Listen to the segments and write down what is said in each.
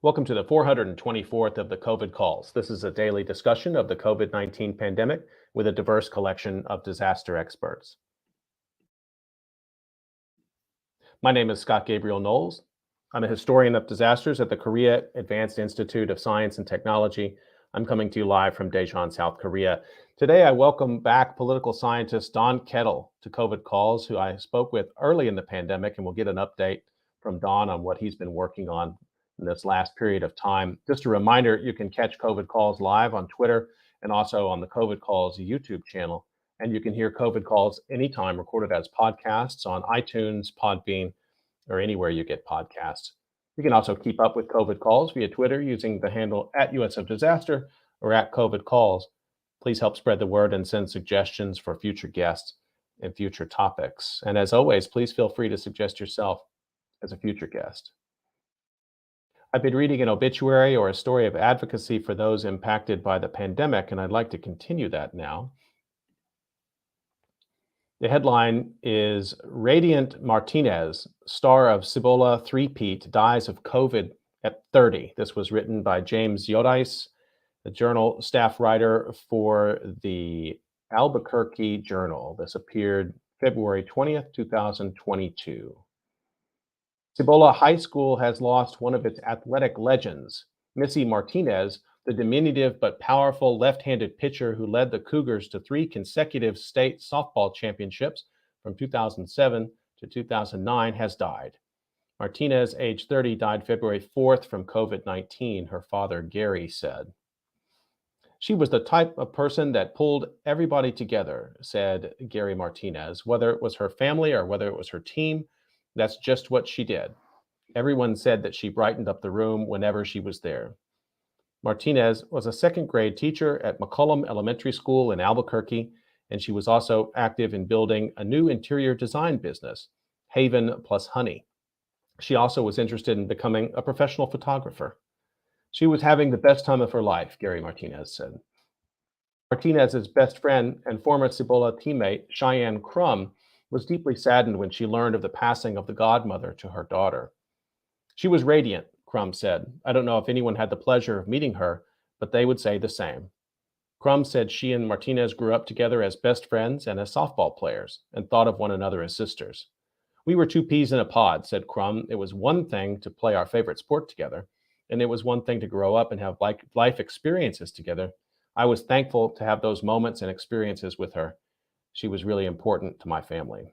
Welcome to the 424th of the COVID calls. This is a daily discussion of the COVID-19 pandemic with a diverse collection of disaster experts. My name is Scott Gabriel Knowles. I'm a historian of disasters at the Korea Advanced Institute of Science and Technology. I'm coming to you live from Daejeon, South Korea. Today, I welcome back political scientist Don Kettle to COVID calls, who I spoke with early in the pandemic, and we'll get an update from Don on what he's been working on in this last period of time. Just a reminder, you can catch COVID calls live on Twitter and also on the COVID calls YouTube channel. And you can hear COVID calls anytime recorded as podcasts on iTunes, Podbean, or anywhere you get podcasts. You can also keep up with COVID calls via Twitter using the handle @USOFDisaster or @COVID calls. Please help spread the word and send suggestions for future guests and future topics. And as always, please feel free to suggest yourself as a future guest. I've been reading an obituary or a story of advocacy for those impacted by the pandemic, and I'd like to continue that now. The headline is Radiant Martinez, star of Cibola Three-Peat, dies of COVID at 30. This was written by James Yodice, the journal staff writer for the Albuquerque Journal. This appeared February 20th, 2022. Cibola High School has lost one of its athletic legends, Missy Martinez, the diminutive but powerful left-handed pitcher who led the Cougars to 3 consecutive state softball championships from 2007 to 2009, has died. Martinez, age 30, died February 4th from COVID-19, her father, Gary, said. She was the type of person that pulled everybody together, said Gary Martinez, whether it was her family or whether it was her team. That's just what she did. Everyone said that she brightened up the room whenever she was there. Martinez was a second-grade teacher at McCollum Elementary School in Albuquerque, and she was also active in building a new interior design business, Haven Plus Honey. She also was interested in becoming a professional photographer. She was having the best time of her life, Gary Martinez said. Martinez's best friend and former Cibola teammate, Cheyenne Crum, was deeply saddened when she learned of the passing of the godmother to her daughter. She was radiant, Crum said. I don't know if anyone had the pleasure of meeting her, but they would say the same. Crum said she and Martinez grew up together as best friends and as softball players and thought of one another as sisters. We were 2 peas in a pod, said Crum. It was one thing to play our favorite sport together, and it was one thing to grow up and have life experiences together. I was thankful to have those moments and experiences with her. She was really important to my family.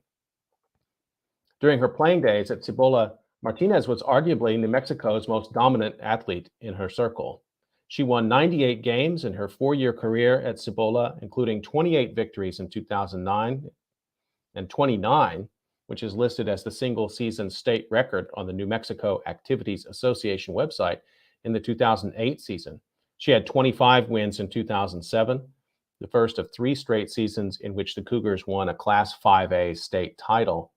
During her playing days at Cibola, Martinez was arguably New Mexico's most dominant athlete in her circle. She won 98 games in her 4-year career at Cibola, including 28 victories in 2009 and 29, which is listed as the single-season state record on the New Mexico Activities Association website in the 2008 season. She had 25 wins in 2007, the first of 3 straight seasons in which the Cougars won a Class 5A state title.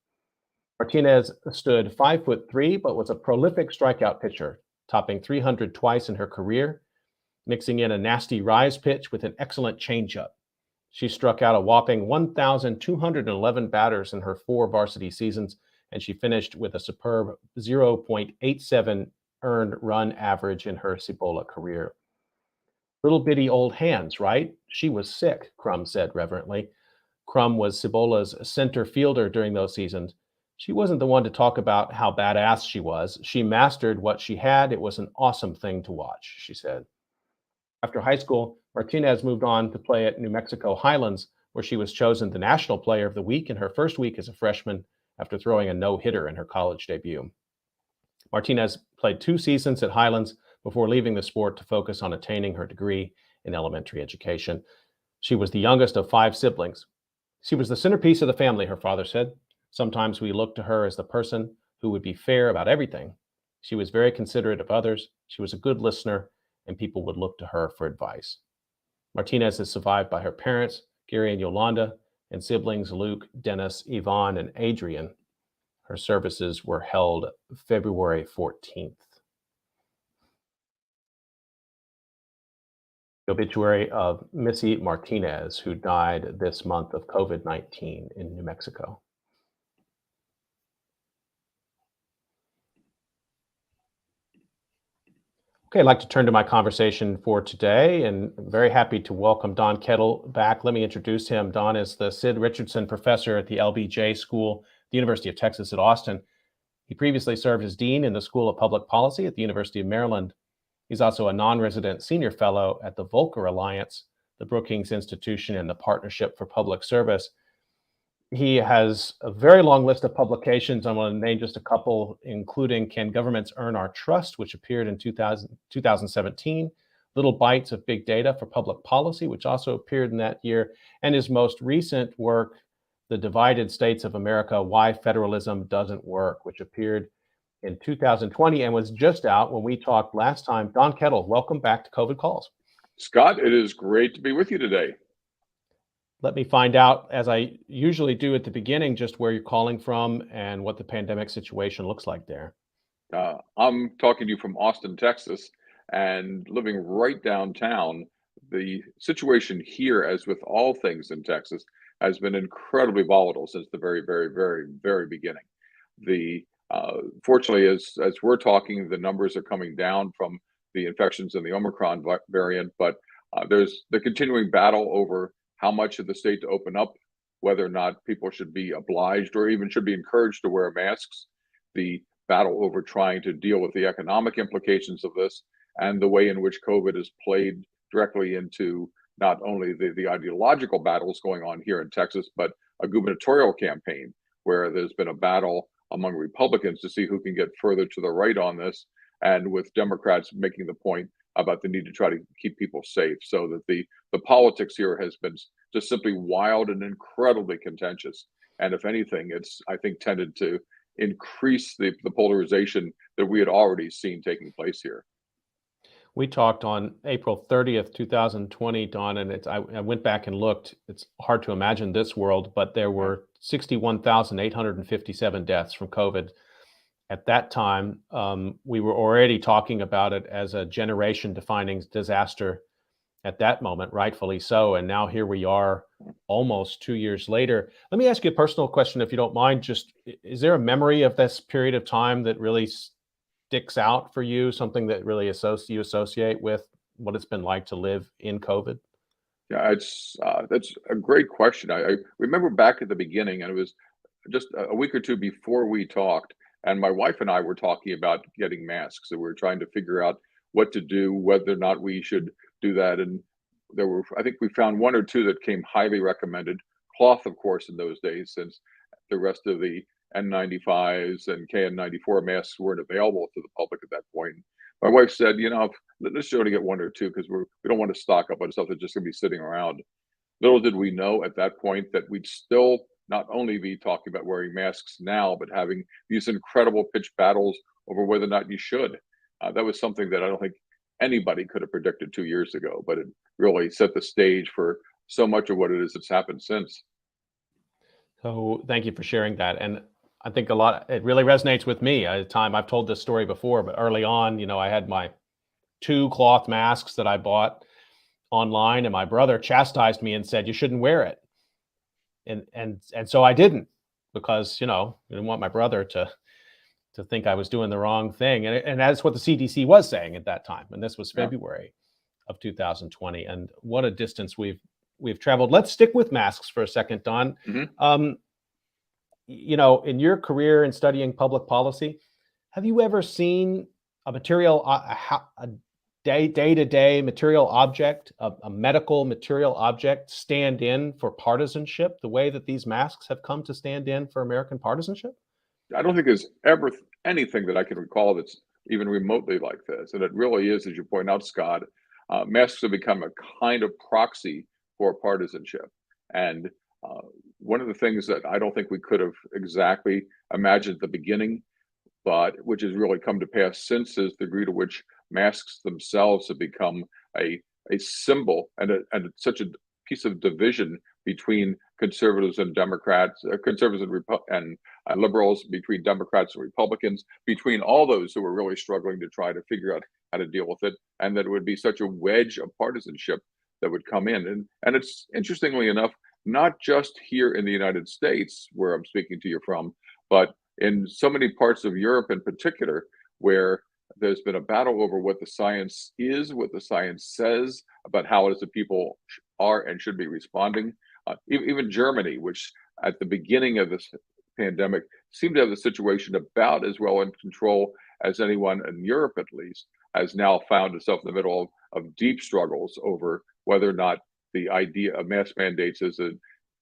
Martinez stood 5'3", but was a prolific strikeout pitcher, topping 300 twice in her career, mixing in a nasty rise pitch with an excellent changeup. She struck out a whopping 1,211 batters in her 4 varsity seasons, and she finished with a superb 0.87 earned run average in her Cibola career. Little bitty old hands, right? She was sick, Crum said reverently. Crum was Cibola's center fielder during those seasons. She wasn't the one to talk about how badass she was. She mastered what she had. It was an awesome thing to watch, she said. After high school, Martinez moved on to play at New Mexico Highlands, where she was chosen the National Player of the Week in her first week as a freshman after throwing a no-hitter in her college debut. Martinez played 2 seasons at Highlands before leaving the sport to focus on attaining her degree in elementary education. She was the youngest of 5 siblings. She was the centerpiece of the family, her father said. Sometimes we looked to her as the person who would be fair about everything. She was very considerate of others. She was a good listener, and people would look to her for advice. Martinez is survived by her parents, Gary and Yolanda, and siblings Luke, Dennis, Yvonne, and Adrian. Her services were held February 14th. The obituary of Missy Martinez, who died this month of COVID-19 in New Mexico. Okay, I'd like to turn to my conversation for today, and I'm very happy to welcome Don Kettle back. Let me introduce him. Don is the Sid Richardson Professor at the LBJ School, the University of Texas at Austin. He previously served as Dean in the School of Public Policy at the University of Maryland. He's also a non-resident senior fellow at the Volcker Alliance, the Brookings Institution, and the Partnership for Public Service. He has a very long list of publications. I want to name just a couple, including Can Governments Earn Our Trust, which appeared in 2017, Little Bites of Big Data for Public Policy, which also appeared in that year, and his most recent work, The Divided States of America, Why Federalism Doesn't Work, which appeared in 2020 and was just out when we talked last time. Don Kettle, welcome back to COVID Calls. Scott, it is great to be with you today. Let me find out, as I usually do at the beginning, just where you're calling from and what the pandemic situation looks like there. I'm talking to you from Austin, Texas, and living right downtown. The situation here, as with all things in Texas, has been incredibly volatile since the very beginning. Fortunately, as we're talking, the numbers are coming down from the infections in the Omicron variant, but there's the continuing battle over how much of the state to open up, whether or not people should be obliged or even should be encouraged to wear masks, the battle over trying to deal with the economic implications of this, and the way in which COVID has played directly into not only the ideological battles going on here in Texas, but a gubernatorial campaign where there's been a battle among Republicans to see who can get further to the right on this, and with Democrats making the point about the need to try to keep people safe, so that the politics here has been just simply wild and incredibly contentious. And if anything, it's, I think, tended to increase the polarization that we had already seen taking place here. We talked on April 30th, 2020, Don, and I went back and looked. It's hard to imagine this world, but there were 61,857 deaths from COVID. At that time, we were already talking about it as a generation-defining disaster at that moment, rightfully so. And now here we are almost 2 years later. Let me ask you a personal question, if you don't mind. Just, is there a memory of this period of time that really sticks out for you, something that really you associate with what it's been like to live in COVID? Yeah, that's a great question. I remember back at the beginning, and it was just a week or two before we talked, and my wife and I were talking about getting masks. So we were trying to figure out what to do, whether or not we should do that. And I think we found one or two that came highly recommended. Cloth, of course, in those days, since the rest of the N95s and KN94 masks weren't available to the public at that point. My wife said, let's only get one or two because we don't want to stock up on stuff that's just going to be sitting around. Little did we know at that point that we'd still not only be talking about wearing masks now, but having these incredible pitched battles over whether or not you should. That was something that I don't think anybody could have predicted 2 years ago, but it really set the stage for so much of what it is that's happened since. So thank you for sharing that. And I think it really resonates with me. At the time, I've told this story before, but early on, I had my 2 cloth masks that I bought online, and my brother chastised me and said, "You shouldn't wear it." And so I didn't, because, I didn't want my brother to think I was doing the wrong thing. And that's what the CDC was saying at that time. And this was February of 2020. And what a distance we've traveled. Let's stick with masks for a second, Don. Mm-hmm. In your career in studying public policy, have you ever seen a day-to-day material object, a medical material object, stand in for partisanship the way that these masks have come to stand in for American partisanship? I don't think there's ever anything that I can recall that's even remotely like this. And it really is, as you point out, Scott, masks have become a kind of proxy for partisanship. And one of the things that I don't think we could have exactly imagined at the beginning, but which has really come to pass since, is the degree to which masks themselves have become a symbol and such a piece of division between conservatives and Democrats, conservatives and liberals, between Democrats and Republicans, between all those who are really struggling to try to figure out how to deal with it, and that it would be such a wedge of partisanship that would come in. And it's, interestingly enough, not just here in the United States, where I'm speaking to you from, but in so many parts of Europe in particular, where there's been a battle over what the science is, what the science says about how it is that people are and should be responding. Even Germany, which at the beginning of this pandemic seemed to have the situation about as well in control as anyone in Europe, at least, has now found itself in the middle of deep struggles over whether or not the idea of mask mandates is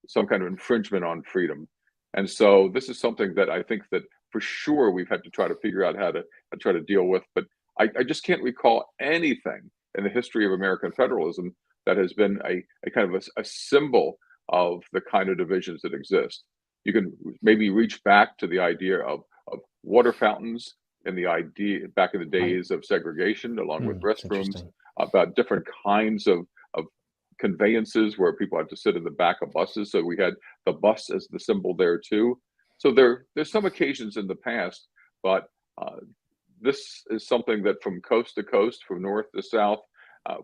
some kind of infringement on freedom. And so this is something that I think that for sure we've had to try to figure out how to try to deal with. But I just can't recall anything in the history of American federalism that has been a kind of a symbol of the kind of divisions that exist. You can maybe reach back to the idea of water fountains and the idea back in the days of segregation, along with restrooms, about different kinds of conveyances where people had to sit in the back of buses. So we had the bus as the symbol there too. So there's some occasions in the past, but this is something that from coast to coast, from north to south,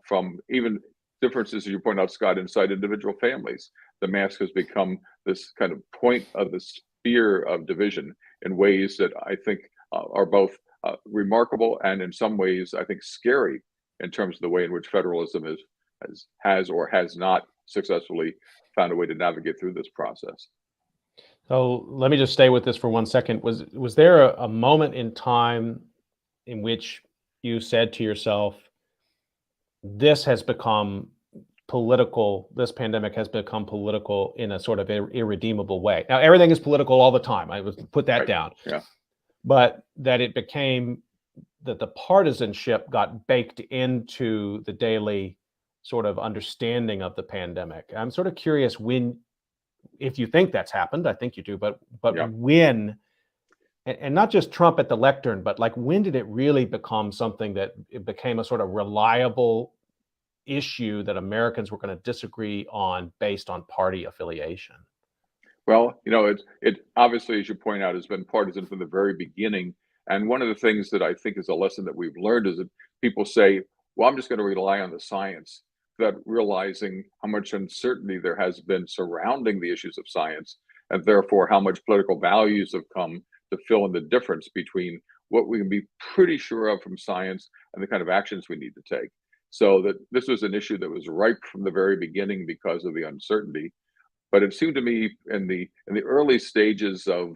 from even differences, as you point out, Scott, inside individual families, the mask has become this kind of point of the sphere of division in ways that I think are both remarkable and in some ways, I think, scary in terms of the way in which federalism has or has not successfully found a way to navigate through this process. So let me just stay with this for 1 second. Was there a moment in time in which you said to yourself, this has become political, this pandemic has become political in a sort of irredeemable way? Now, everything is political all the time. I would put that down. Yeah. But that it became that the partisanship got baked into the daily sort of understanding of the pandemic. I'm sort of curious if you think that's happened. I think you do, but Yeah. when, and not just Trump at the lectern, but like when did it really become something that it became a sort of reliable issue that Americans were going to disagree on based on party affiliation? Well, it obviously, as you point out, has been partisan from the very beginning. And one of the things that I think is a lesson that we've learned is that people say, well, I'm just going to rely on the science, that realizing how much uncertainty there has been surrounding the issues of science, and therefore how much political values have come to fill in the difference between what we can be pretty sure of from science and the kind of actions we need to take. So that this was an issue that was ripe from the very beginning because of the uncertainty. But it seemed to me in the early stages of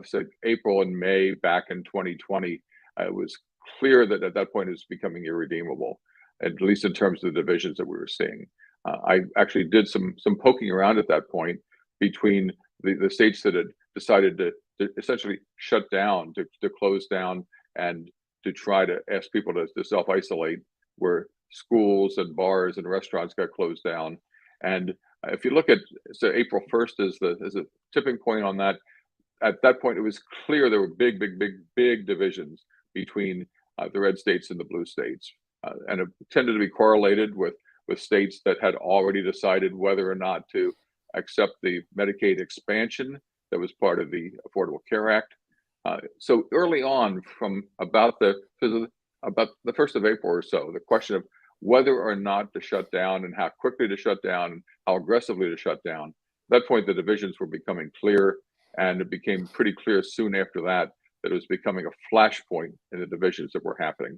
say April and May back in 2020, it was clear that at that point it was becoming irredeemable, at least in terms of the divisions that we were seeing. I actually did some poking around at that point between the states that had decided to essentially shut down, to close down, and to try to ask people to self-isolate, where schools and bars and restaurants got closed down. And if you look at, so April 1st is a tipping point on that. At that point, it was clear there were big divisions between the red states and the blue states. And it tended to be correlated with states that had already decided whether or not to accept the Medicaid expansion that was part of the Affordable Care Act. So early on, from about the 1st of April or so, the question of whether or not to shut down and how quickly to shut down and how aggressively to shut down, at that point, the divisions were becoming clear. And it became pretty clear soon after that it was becoming a flashpoint in the divisions that were happening.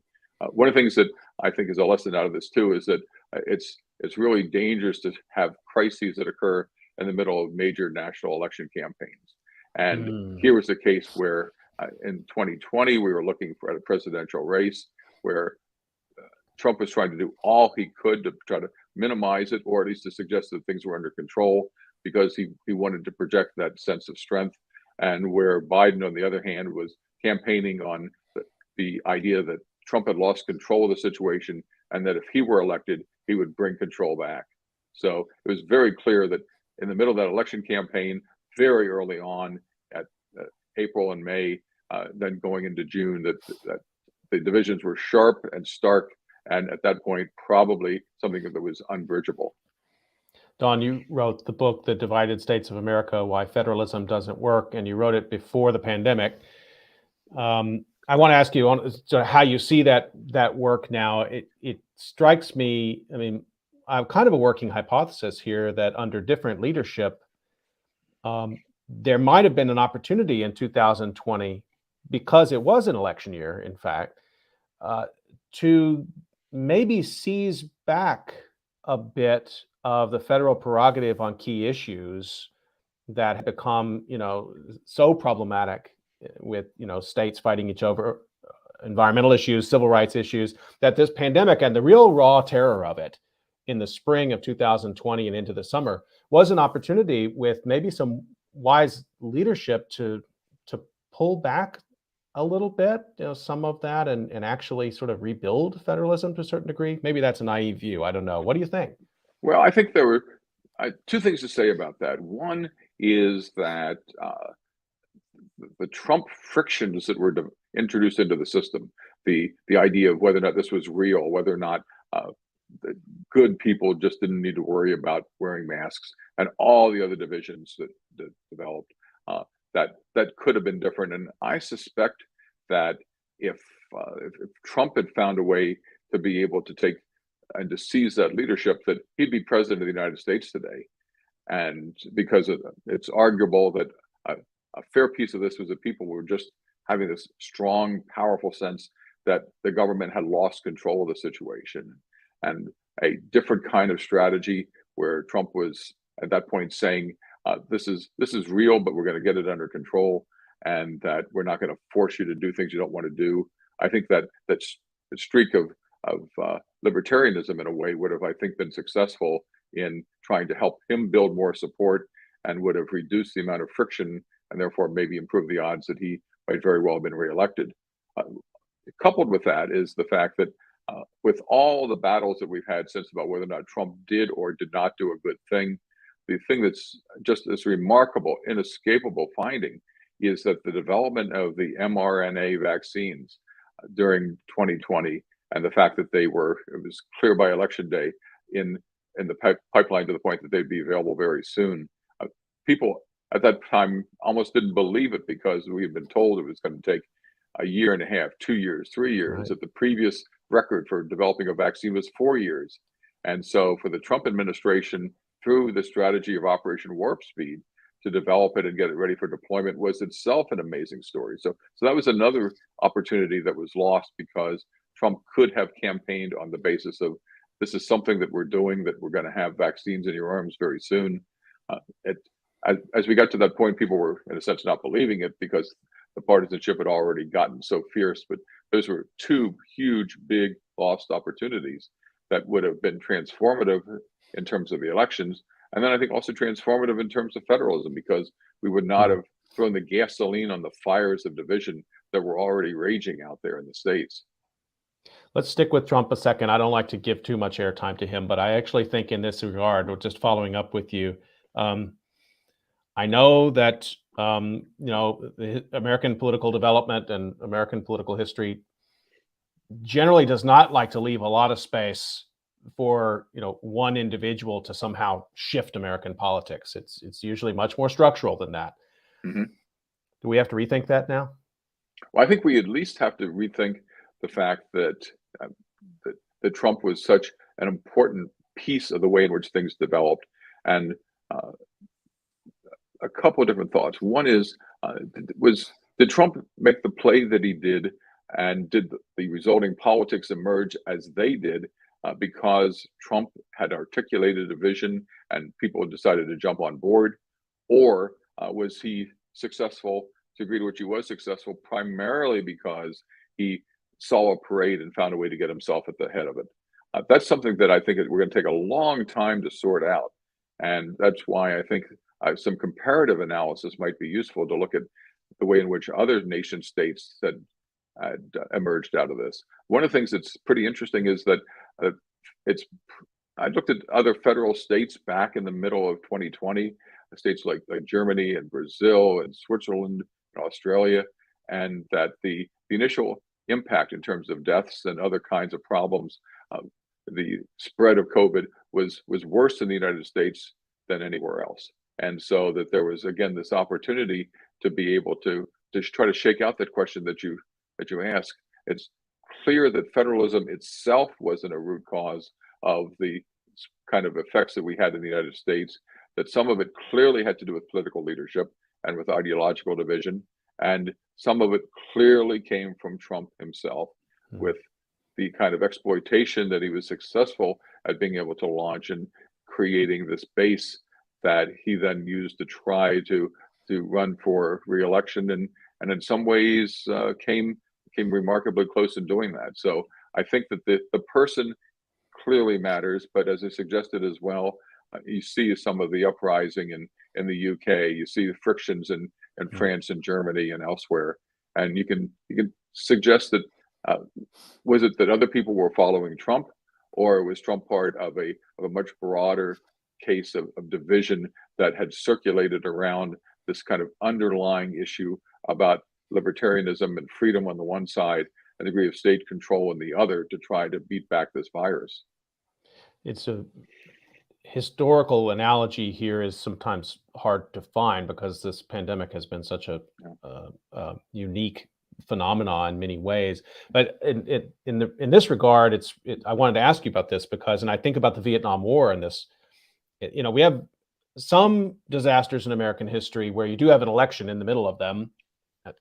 One of the things that I think is a lesson out of this too is that it's really dangerous to have crises that occur in the middle of major national election campaigns. And here was the case where in 2020 we were looking for a presidential race where Trump was trying to do all he could to try to minimize it, or at least to suggest that things were under control, because he wanted to project that sense of strength. And where Biden, on the other hand, was campaigning on the idea that Trump had lost control of the situation and that if he were elected, he would bring control back. So it was very clear that in the middle of that election campaign, very early on at April and May, then going into June, that the divisions were sharp and stark. And at that point, probably something that was unbridgeable. Don, you wrote the book, The Divided States of America, Why Federalism Doesn't Work, and you wrote it before the pandemic. I want to ask you on how you see that work now. It strikes me, I mean, I'm kind of a working hypothesis here that under different leadership, there might have been an opportunity in 2020, because it was an election year, in fact, to maybe seize back a bit of the federal prerogative on key issues that have become, so problematic with, states fighting each other, environmental issues, civil rights issues, that this pandemic and the real raw terror of it in the spring of 2020 and into the summer was an opportunity with maybe some wise leadership to pull back a little bit, some of that and actually sort of rebuild federalism to a certain degree. Maybe that's a naive view. I don't know. What do you think? Well, I think there were two things to say about that. One is that the Trump frictions that were introduced into the system, the idea of whether or not this was real, whether or not the good people just didn't need to worry about wearing masks, and all the other divisions that developed, that could have been different. And I suspect that if Trump had found a way to be able to take and to seize that leadership, that he'd be president of the United States today. And because it's arguable that a fair piece of this was that people were just having this strong, powerful sense that the government had lost control of the situation, and a different kind of strategy where Trump was at that point saying, this is real, but we're going to get it under control, and that we're not going to force you to do things you don't want to do. I think that the streak of libertarianism in a way would have, I think, been successful in trying to help him build more support, and would have reduced the amount of friction, and therefore maybe improve the odds that he might very well have been reelected. Coupled with that is the fact that with all the battles that we've had since about whether or not Trump did or did not do a good thing, the thing that's just this remarkable, inescapable finding is that the development of the mRNA vaccines during 2020, and the fact that it was clear by election day in the pipeline to the point that they'd be available very soon. People at that time almost didn't believe it, because we had been told it was going to take a year and a half, 2 years, 3 years. Right. That the previous record for developing a vaccine was 4 years. And so for the Trump administration, through the strategy of Operation Warp Speed, to develop it and get it ready for deployment was itself an amazing story. So that was another opportunity that was lost, because Trump could have campaigned on the basis of, this is something that we're doing, that we're going to have vaccines in your arms very soon. As we got to that point, people were, in a sense, not believing it, because the partisanship had already gotten so fierce. But those were two huge, big lost opportunities that would have been transformative in terms of the elections. And then I think also transformative in terms of federalism, because we would not have thrown the gasoline on the fires of division that were already raging out there in the states. Let's stick with Trump a second. I don't like to give too much airtime to him, but I actually think in this regard, or just following up with you, I know that the American political development and American political history generally does not like to leave a lot of space for one individual to somehow shift American politics. It's usually much more structural than that. Mm-hmm. Do we have to rethink that now? Well, I think we at least have to rethink the fact that that Trump was such an important piece of the way in which things developed. And a couple of different thoughts. One is, did Trump make the play that he did, and did the resulting politics emerge as they did because Trump had articulated a vision and people decided to jump on board? Or was he successful, to agree to which he was successful, primarily because he saw a parade and found a way to get himself at the head of it? That's something that I think we're going to take a long time to sort out. And that's why I think some comparative analysis might be useful, to look at the way in which other nation states had emerged out of this. One of the things that's pretty interesting is that I looked at other federal states back in the middle of 2020, states like Germany and Brazil and Switzerland and Australia, and that the initial impact in terms of deaths and other kinds of problems, the spread of COVID was worse in the United States than anywhere else. And so that there was, again, this opportunity to be able to try to shake out that question that you ask. It's clear that federalism itself wasn't a root cause of the kind of effects that we had in the United States, that some of it clearly had to do with political leadership and with ideological division, and some of it clearly came from Trump himself, with the kind of exploitation that he was successful at being able to launch and creating this base that he then used to try to run for re-election, and in some ways came remarkably close in doing that. So I think that the person clearly matters, but as I suggested as well, you see some of the uprising in the UK, you see the frictions in Mm. France and Germany and elsewhere, and you can suggest that was it that other people were following Trump, or was Trump part of a much broader case of division that had circulated around this kind of underlying issue about libertarianism and freedom on the one side, a degree of state control on the other, to try to beat back this virus? It's a historical analogy here is sometimes hard to find because this pandemic has been such a Yeah. unique phenomenon in many ways. But in this regard, I wanted to ask you about this because, and I think about the Vietnam War and this. We have some disasters in American history where you do have an election in the middle of them, uh,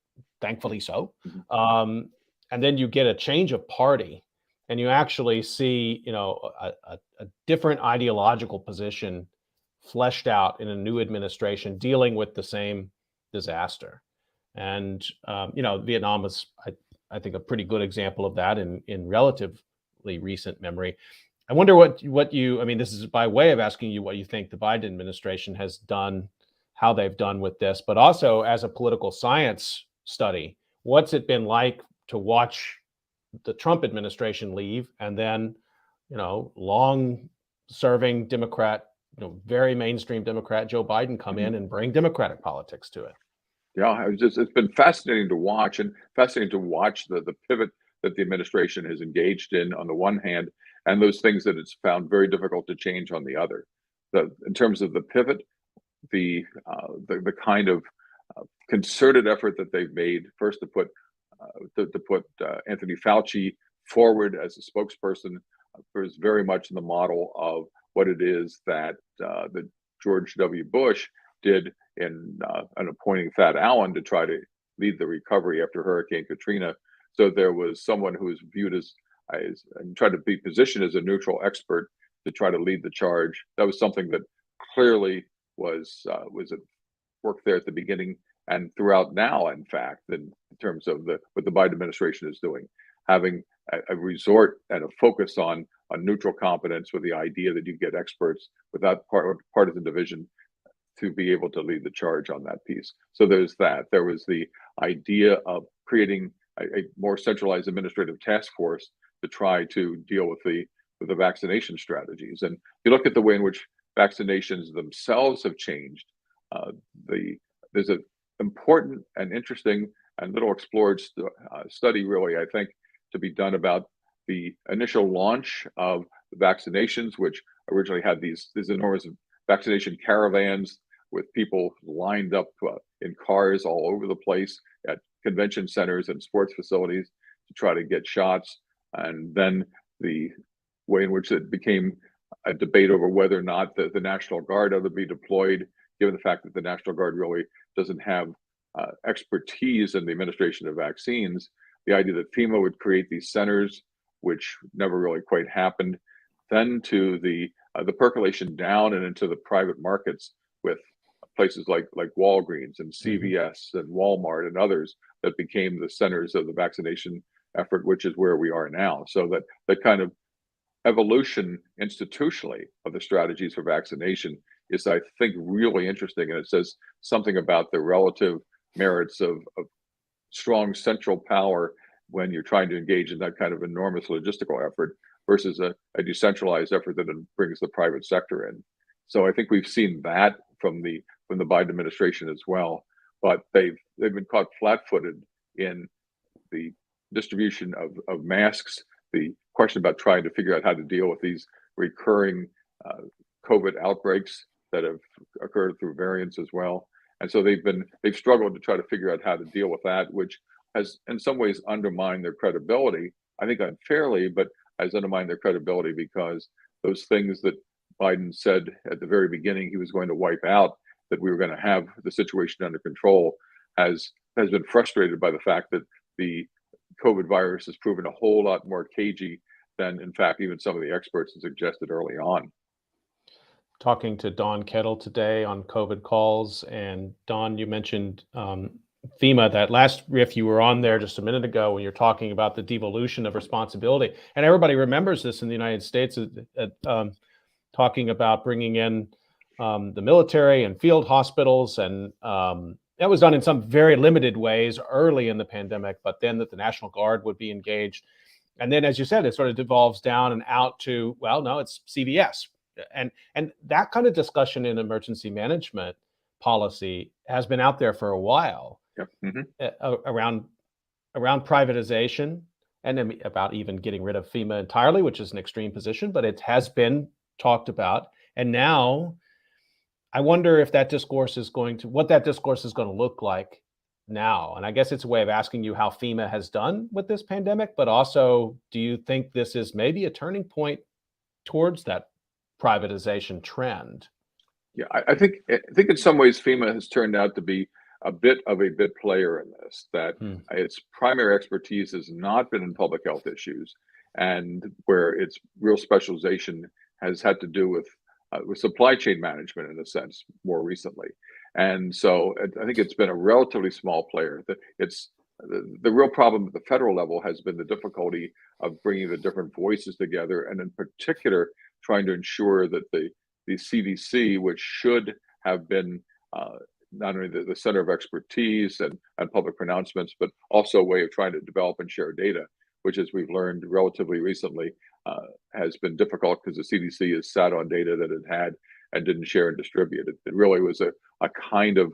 thankfully so, Mhm. and then you get a change of party, and you actually see, a different ideological position fleshed out in a new administration dealing with the same disaster. And Vietnam is, I think, a pretty good example of that in relatively recent memory. I wonder what you, I mean, this is by way of asking you what you think the Biden administration has done, how they've done with this, but also as a political science study, what's it been like to watch the Trump administration leave and then, long serving Democrat, very mainstream Democrat Joe Biden come Mhm. in and bring Democratic politics to it? Yeah, it's been fascinating to watch, and fascinating to watch the pivot that the administration has engaged in on the one hand, and those things that it's found very difficult to change on the other. In terms of the pivot, the kind of concerted effort that they've made first to put Anthony Fauci forward as a spokesperson is very much in the model of what it is that George W. Bush did in appointing Thad Allen to try to lead the recovery after Hurricane Katrina. So there was someone who was viewed as and tried to be positioned as a neutral expert to try to lead the charge. That was something that clearly was at work there at the beginning and throughout now, in fact, in terms of what the Biden administration is doing, having a resort and a focus on neutral competence with the idea that you get experts without partisan division to be able to lead the charge on that piece. So there's that. There was the idea of creating a more centralized administrative task force to try to deal with the vaccination strategies. And you look at the way in which vaccinations themselves have changed. Uh, there's an important and interesting and little explored study, really, I think, to be done about the initial launch of the vaccinations, which originally had these enormous vaccination caravans with people lined up in cars all over the place at convention centers and sports facilities to try to get shots. And then the way in which it became a debate over whether or not the National Guard ought to be deployed, given the fact that the National Guard really doesn't have expertise in the administration of vaccines. The idea that FEMA would create these centers, which never really quite happened, then to the percolation down and into the private markets with places like Walgreens and Mhm. CVS and Walmart and others that became the centers of the vaccination effort, which is where we are now. So that kind of evolution institutionally of the strategies for vaccination is, I think, really interesting, and it says something about the relative merits of strong central power when you're trying to engage in that kind of enormous logistical effort versus a decentralized effort that then brings the private sector in. So I think we've seen that from the Biden administration as well, but they've been caught flat-footed in the distribution of masks, the question about trying to figure out how to deal with these recurring COVID outbreaks that have occurred through variants as well. And so they've struggled to try to figure out how to deal with that, which has in some ways undermined their credibility. I think unfairly, but has undermined their credibility because those things that Biden said at the very beginning he was going to wipe out, that we were going to have the situation under control, has been frustrated by the fact that the COVID virus has proven a whole lot more cagey than, in fact, even some of the experts had suggested early on. Talking to Don Kettle today on COVID calls. And Don, you mentioned FEMA. That last riff you were on there just a minute ago when you're talking about the devolution of responsibility. And everybody remembers this in the United States, talking about bringing in the military and field hospitals. And that was done in some very limited ways early in the pandemic, but then that the National Guard would be engaged. And then, as you said, it sort of devolves down and out to, well, no, it's CVS. And that kind of discussion in emergency management policy has been out there for a while. Yep. Mm-hmm. around privatization and about even getting rid of FEMA entirely, which is an extreme position, but it has been talked about. And now I wonder if that discourse is what that discourse is going to look like now. And I guess it's a way of asking you how FEMA has done with this pandemic, but also, do you think this is maybe a turning point towards that privatization trend? Yeah, I think in some ways FEMA has turned out to be a bit player in this, that its primary expertise has not been in public health issues, and where its real specialization has had to do with supply chain management in a sense more recently. And so I think it's been a relatively small player. The real problem at the federal level has been the difficulty of bringing the different voices together, and in particular, trying to ensure that the CDC, which should have been not only the center of expertise and public pronouncements, but also a way of trying to develop and share data, which, as we've learned relatively recently, has been difficult because the CDC has sat on data that it had and didn't share and distribute. It really was a kind of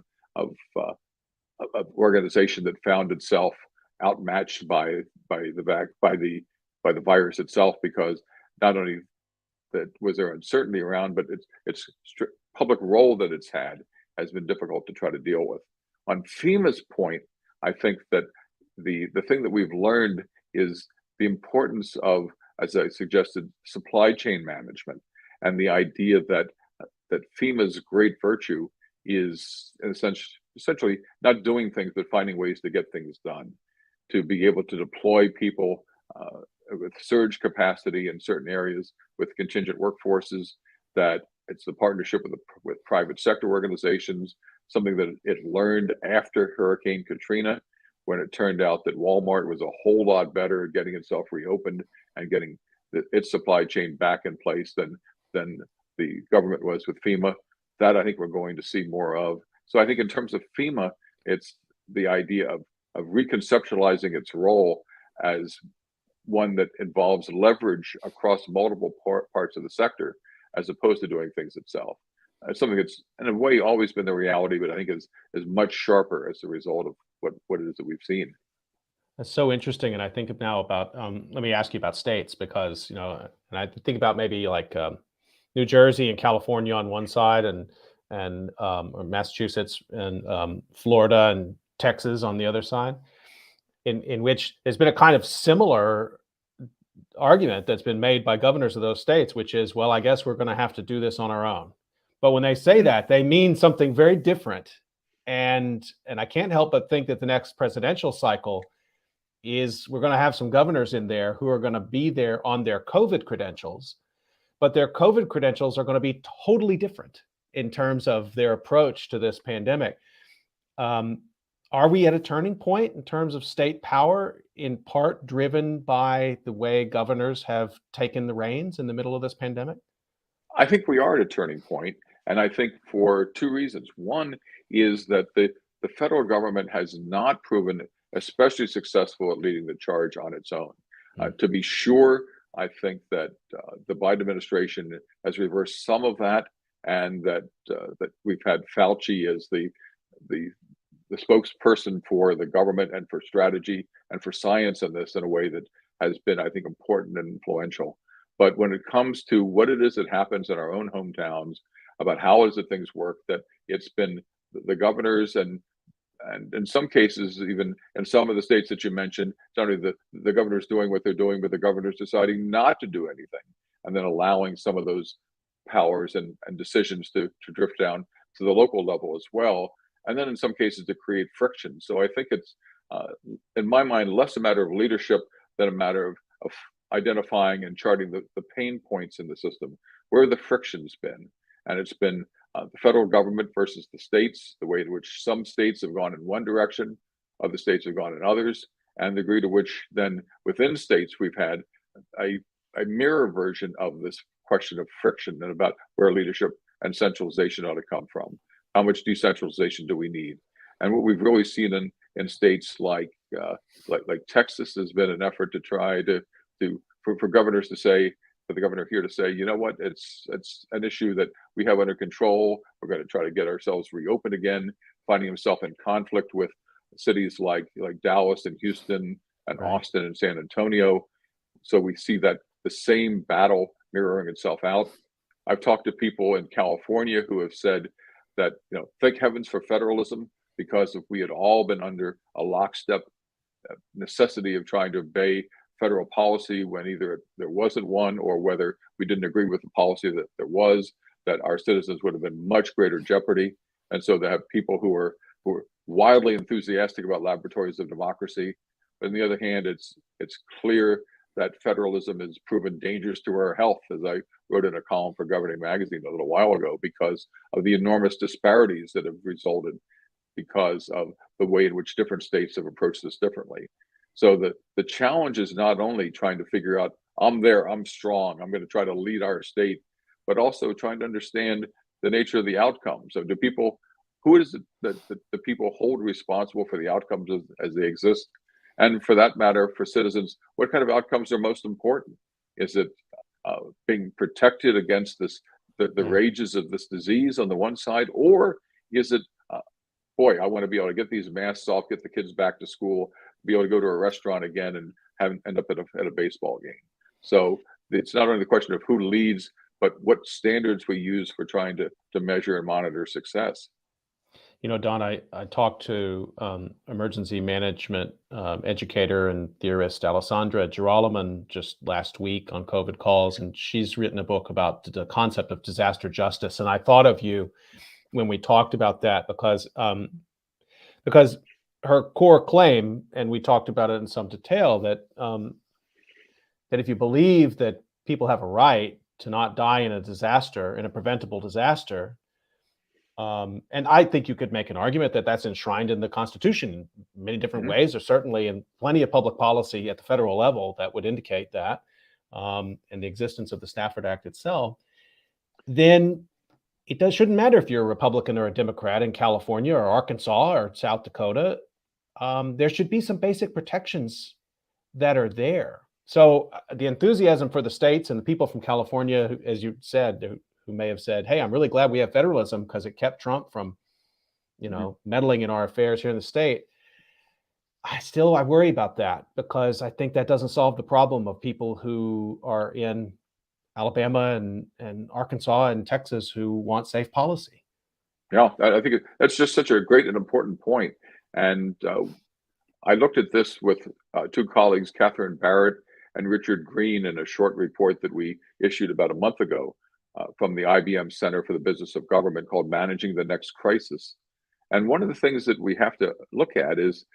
organization that found itself outmatched by the virus itself, because not only that was there uncertainty around, but its public role that it's had has been difficult to try to deal with. On FEMA's point, I think that the thing that we've learned is the importance of, as I suggested, supply chain management, and the idea that FEMA's great virtue is essentially not doing things, but finding ways to get things done, to be able to deploy people with surge capacity in certain areas with contingent workforces, that it's the partnership with private sector organizations, something that it learned after Hurricane Katrina, when it turned out that Walmart was a whole lot better at getting itself reopened and getting its supply chain back in place than the government was with FEMA. That I think we're going to see more of. So I think in terms of FEMA, it's the idea of reconceptualizing its role as one that involves leverage across multiple parts of the sector, as opposed to doing things itself. It's something that's in a way always been the reality, but I think is much sharper as a result of what it is that we've seen. That's so interesting. And I think now about, let me ask you about states, because, and I think about maybe like New Jersey and California on one side, and or Massachusetts and Florida and Texas on the other side, in which there's been a kind of similar argument that's been made by governors of those states, which is, well, I guess we're going to have to do this on our own. But when they say that, they mean something very different. And I can't help but think that the next presidential cycle is we're going to have some governors in there who are going to be there on their COVID credentials, but their COVID credentials are going to be totally different in terms of their approach to this pandemic. Are we at a turning point in terms of state power, in part driven by the way governors have taken the reins in the middle of this pandemic? I think we are at a turning point, and I think for two reasons. One is that the federal government has not proven especially successful at leading the charge on its own. To be sure, I think that the Biden administration has reversed some of that, and that we've had Fauci as the spokesperson for the government and for strategy and for science in this, in a way that has been, I think, important and influential. But when it comes to what it is that happens in our own hometowns, about how is it things work, that it's been the governors and in some cases, even in some of the states that you mentioned, it's not only the governors doing what they're doing, but the governors deciding not to do anything, and then allowing some of those powers and decisions to drift down to the local level as well. And then in some cases to create friction. So I think it's uh, in my mind, less a matter of leadership than a matter of identifying and charting the pain points in the system, where the friction's been. And it's been the federal government versus the states, the way in which some states have gone in one direction, other states have gone in others, and the degree to which then within states we've had a, a mirror version of this question of friction and about where leadership and centralization ought to come from. How much decentralization do we need? And what we've really seen in states like Texas has been an effort to try for governors to say, for the governor here to say, you know what, it's an issue that we have under control. We're going to try to get ourselves reopened again, finding himself in conflict with cities like Dallas and Houston and Right. Austin and San Antonio. So we see that the same battle mirroring itself out. I've talked to people in California who have said that, thank heavens for federalism, because if we had all been under a lockstep necessity of trying to obey federal policy when either there wasn't one or whether we didn't agree with the policy that there was, that our citizens would have been much greater jeopardy. And so they have people who are wildly enthusiastic about laboratories of democracy. But on the other hand, it's clear that federalism has proven dangerous to our health, as I wrote in a column for Governing Magazine a little while ago, because of the enormous disparities that have resulted because of the way in which different states have approached this differently. So the challenge is not only trying to figure out, I'm there, I'm strong, I'm going to try to lead our state, but also trying to understand the nature of the outcomes. So who is it that the people hold responsible for the outcomes as they exist? And for that matter, for citizens, what kind of outcomes are most important? Is it being protected against the Yeah. rages of this disease on the one side, or is it boy, I want to be able to get these masks off, get the kids back to school, be able to go to a restaurant again and end up at a baseball game. So it's not only the question of who leads, but what standards we use for trying to measure and monitor success. Don, I talked to emergency management educator and theorist Alessandra Girolamo just last week on COVID calls, and she's written a book about the concept of disaster justice. And I thought of you when we talked about that because her core claim, and we talked about it in some detail, that that if you believe that people have a right to not die in a preventable disaster, and I think you could make an argument that that's enshrined in the Constitution in many different Mhm. ways, or certainly in plenty of public policy at the federal level that would indicate that, and the existence of the Stafford Act itself, then shouldn't matter if you're a Republican or a Democrat in California or Arkansas or South Dakota. There should be some basic protections that are there. So the enthusiasm for the states and the people from California, as you said, who may have said, "Hey, I'm really glad we have federalism because it kept Trump from, Mhm. meddling in our affairs here in the state." I worry about that because I think that doesn't solve the problem of people who are in Alabama and Arkansas and Texas who want safe policy. Yeah, I think that's just such a great and important point. And I looked at this with two colleagues, Catherine Barrett and Richard Green, in a short report that we issued about a month ago from the IBM Center for the Business of Government called Managing the Next Crisis. And one of the things that we have to look at is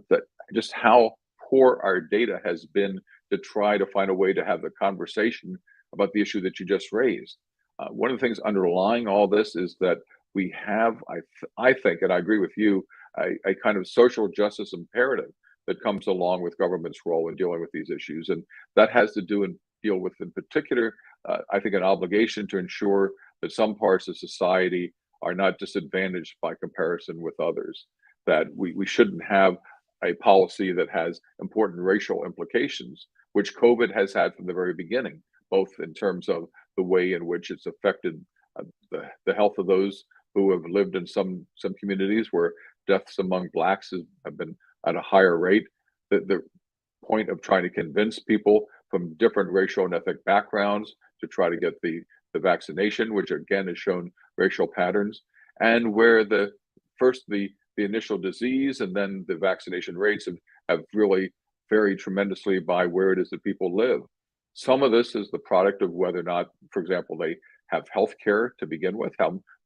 that just how poor our data has been to try to find a way to have the conversation about the issue that you just raised. One of the things underlying all this is that we have, I think, and I agree with you, a kind of social justice imperative that comes along with government's role in dealing with these issues. And that has to do and deal with, in particular, I think, an obligation to ensure that some parts of society are not disadvantaged by comparison with others, that we shouldn't have a policy that has important racial implications, which COVID has had from the very beginning, both in terms of the way in which it's affected the health of those who have lived in some communities where deaths among blacks have been at a higher rate. The point of trying to convince people from different racial and ethnic backgrounds to try to get the vaccination, which again has shown racial patterns, and where the initial disease and then the vaccination rates have really varied tremendously by where it is that people live. Some of this is the product of whether or not, for example, they have health care to begin with,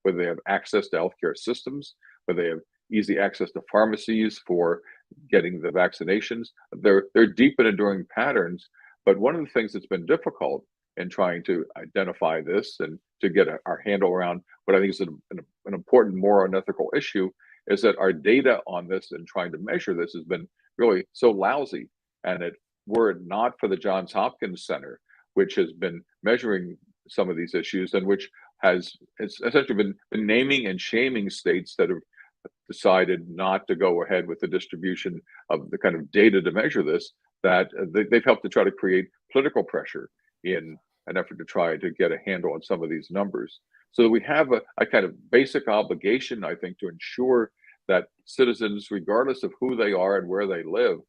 whether they have access to healthcare systems, whether they have easy access to pharmacies for getting the vaccinations. They're deep and enduring patterns. But one of the things that's been difficult in trying to identify this and to get our handle around what I think is an important moral and ethical issue is that our data on this and trying to measure this has been really so lousy. And were it not for the Johns Hopkins Center, which has been measuring some of these issues and which it's essentially been naming and shaming states that have decided not to go ahead with the distribution of the kind of data to measure this, that they've helped to try to create political pressure in an effort to try to get a handle on some of these numbers. So that we have a kind of basic obligation, I think, to ensure that citizens, regardless of who they are and where they live,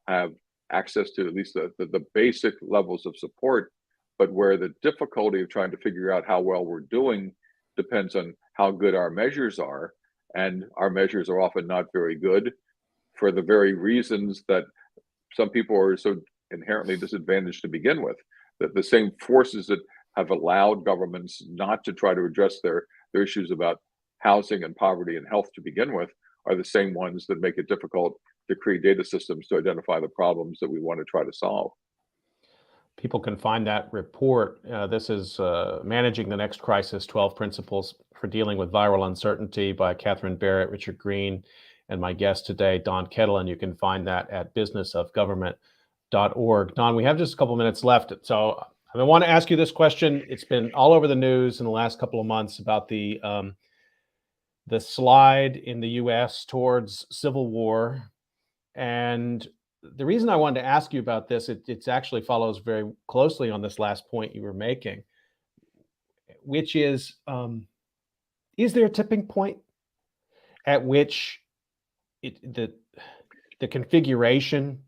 have access to at least the basic levels of support, but where the difficulty of trying to figure out how well we're doing depends on how good our measures are. And our measures are often not very good for the very reasons that some people are so inherently disadvantaged to begin with. That the same forces that have allowed governments not to try to address their issues about housing and poverty and health to begin with are the same ones that make it difficult to create data systems to identify the problems that we want to try to solve. People can find that report. This is Managing the Next Crisis, 12 Principles for Dealing with Viral Uncertainty by Catherine Barrett, Richard Green, and my guest today, Don Kettle. And you can find that at businessofgovernment.org. Don, we have just a couple minutes left. So I want to ask you this question. It's been all over the news in the last couple of months about the slide in the U.S. towards civil war. And the reason I wanted to ask you about this, it actually follows very closely on this last point you were making, which is there a tipping point at which the configuration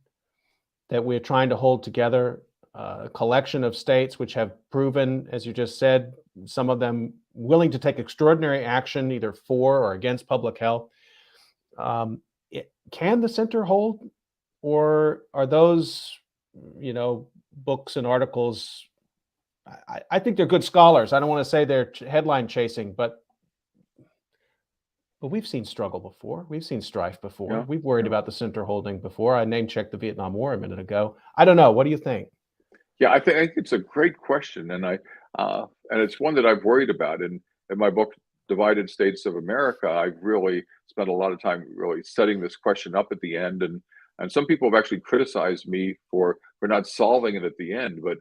that we're trying to hold together, a collection of states which have proven, as you just said, some of them willing to take extraordinary action either for or against public health, can the center hold? Or are those, books and articles? I think they're good scholars. I don't want to say they're headline chasing, but we've seen struggle before. We've seen strife before. Yeah, We've worried about the center holding before. I name checked the Vietnam War a minute ago. I don't know. What do you think? Yeah, I think it's a great question, and and it's one that I've worried about. In my book, Divided States of America, I've really spent a lot of time really setting this question up at the end, and some people have actually criticized me for not solving it at the end. But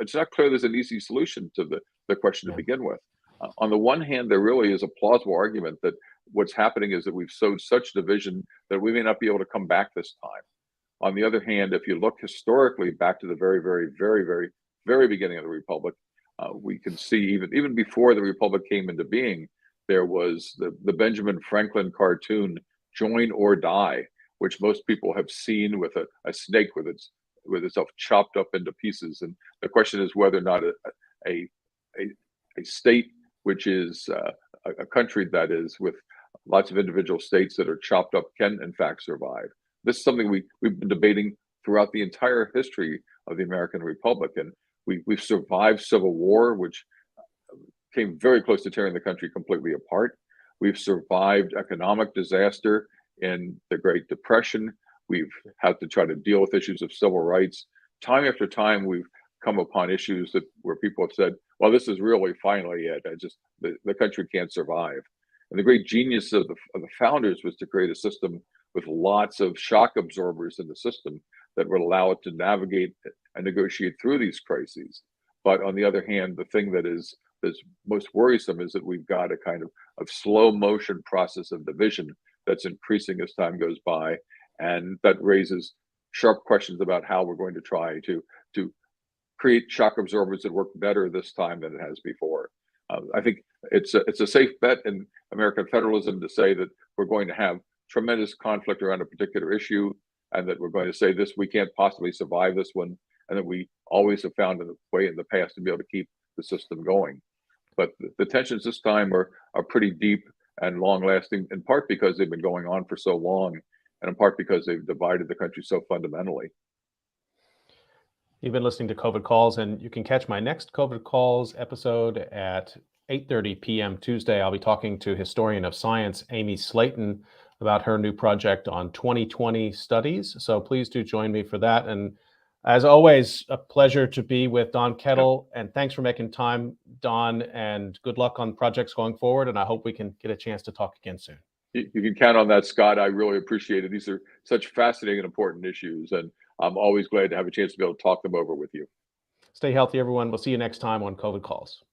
it's not clear there's an easy solution to the question to begin with. On the one hand, there really is a plausible argument that what's happening is that we've sowed such division that we may not be able to come back this time. On the other hand, if you look historically back to the very, very, very, very, very beginning of the Republic, we can see even before the Republic came into being, there was the Benjamin Franklin cartoon, Join or Die, which most people have seen with a snake with itself chopped up into pieces. And the question is whether or not a state, which is a country that is with lots of individual states that are chopped up, can in fact survive. This is something we've been debating throughout the entire history of the American Republic. And we've survived civil war, which came very close to tearing the country completely apart. We've survived economic disaster in the Great Depression. We've had to try to deal with issues of civil rights. Time after time, we've come upon issues where people have said, well, this is really finally it. The country can't survive. And the great genius of the founders was to create a system with lots of shock absorbers in the system that would allow it to navigate and negotiate through these crises. But on the other hand, the thing that is most worrisome is that we've got a kind of slow motion process of division that's increasing as time goes by, and that raises sharp questions about how we're going to try to create shock absorbers that work better this time than it has before. I think it's a safe bet in American federalism to say that we're going to have tremendous conflict around a particular issue, and that we're going to say we can't possibly survive this one, and that we always have found a way in the past to be able to keep the system going. But the tensions this time are pretty deep and long lasting, in part because they've been going on for so long, and in part because they've divided the country so fundamentally. You've been listening to COVID Calls, and you can catch my next COVID Calls episode at 8:30 p.m. Tuesday. I'll be talking to historian of science Amy Slayton about her new project on 2020 studies. So please do join me for that. And as always, a pleasure to be with Don Kettle. And thanks for making time, Don, and good luck on projects going forward. And I hope we can get a chance to talk again soon. You can count on that, Scott. I really appreciate it. These are such fascinating and important issues, and I'm always glad to have a chance to be able to talk them over with you. Stay healthy, everyone. We'll see you next time on COVID Calls.